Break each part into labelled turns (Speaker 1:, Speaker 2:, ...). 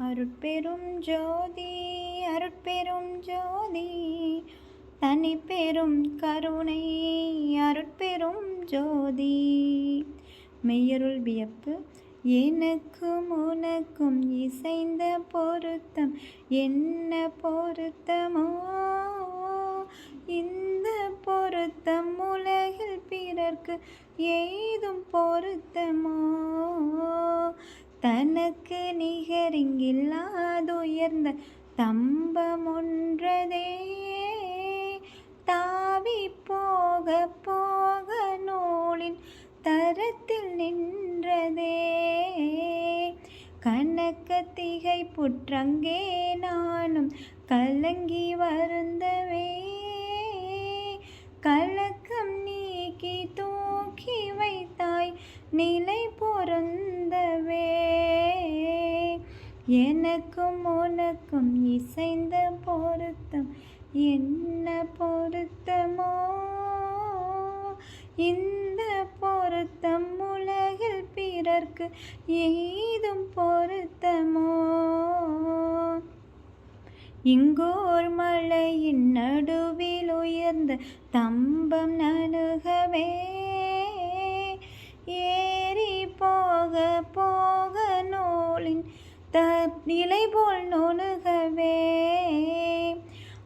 Speaker 1: அருட்பெரும் ஜோதி அருட்பெரும் ஜோதி தனிப்பெரும் கருணை அருட்பெரும் ஜோதி. மெய்யருள் வியப்பு. எனக்கும் உனக்கும் இசைந்த பொருத்தம் என்ன பொருத்தமோ, இந்த பொருத்தம் உலகில் பிறர்க்கு ஏதும் பொருத்தமோ, தனக்கு நிகரிங்கில்லாதுயர்ந்த தம்பம் ஒன்றதே, தாவி போக போக நூலின் தரத்தில் நின்றதே, கணக்க திகை புற்றங்கே நானும் கலங்கி வருந்தவே, கலக்கம் நீக்கி தூக்கி வைத்தாய் நிலை பொருந்தவே, எனக்கும் உனக்கும் இசைந்த பொருத்தம் என்ன பொருத்தமோ, இந்த பொருத்தம் உலகில் பிறர்க்கு ஏதும் பொருத்தமோ, இங்கோர் மலையின் நடுவில் உயர்ந்த தம்பம் நணுகவே, ஏறி போக போக நூலின் நிலை போல் நுணுகவே,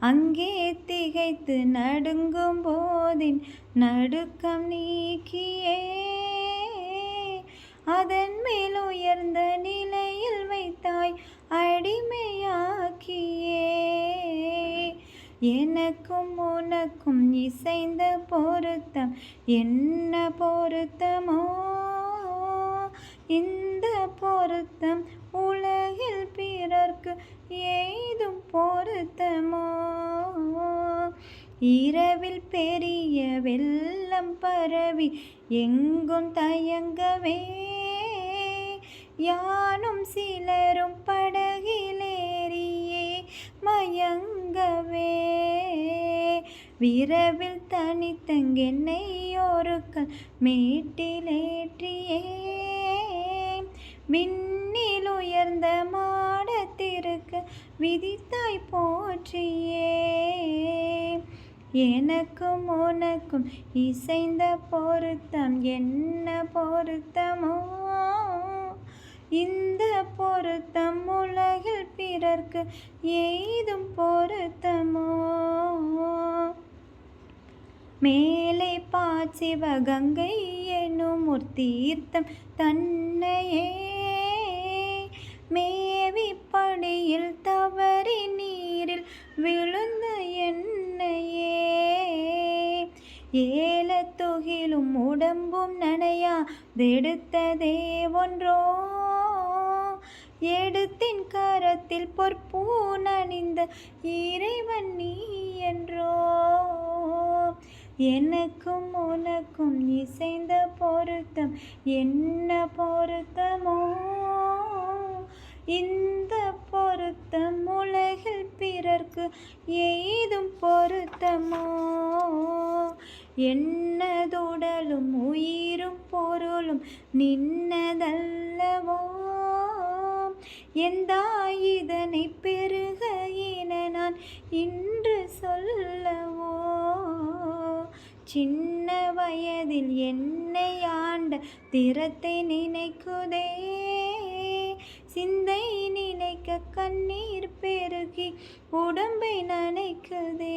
Speaker 1: அங்கே திகைத்து நடுங்கும் போதின் நடுக்கம் நீக்கியே, அதன் மேல் உயர்ந்த நிலையில் வைத்தாய் அடிமையாக்கியே, எனக்கும் உனக்கும் இசைந்த பொருத்தம் என்ன பொருத்தமோ, இந்த பொருத்தம் உலகில் பிறர்க்கு ஏதும் பொருத்தமோ, இரவில் பெரிய வெள்ளம் பரவி எங்கும் தயங்கவே, யானும் சிலரும் படகிலேறியே மயங்கவே, விரவில் தனித்தங்கென்னை ஒருக்கல் மேட்டிலேற்றியே, விண்ணில் உயர்ந்த மாடத்திற்கு விதித்தாய் போற்றியே, எனக்கும் உனக்கும் இசைந்த பொருத்தம் என்ன பொருத்தமோ, இந்த பொருத்தம் உலகில் பிறர்க்கு ஏதும் பொருத்தமோ, மேலே பாச்சிவகங்கை எனும் ஒரு தீர்த்தம் தன்னையே, மேவி படியில் தவறி நீரில் விழுந்த என்னையே, ஏல துகிலும் உடம்பும் நனையா தெடுத்ததே ஒன்றோ, எடுத்தின் கரத்தில் பொற்பூன் அணிந்த இறைவன் நீ என்றோ, எனக்கும் உனக்கும் இசைந்த பொருத்தம் என்ன பொருத்தமோ, இந்த பொருத்தம் உலகில் பிறர்க்கு ஏதும் பொருத்தமோ, என்னதுடலும் உயிரும் பொருளும் நின்னதல்லவோ, எந்தாய் இதனை பெருக என நான் இன்று சொல்லவோ, சின்ன வயதில் என்னை ஆண்ட திறத்தை நினைக்குதே, சிந்தை நினைக்க கண்ணீர் பெருகி உடம்பை நனைக்குதே,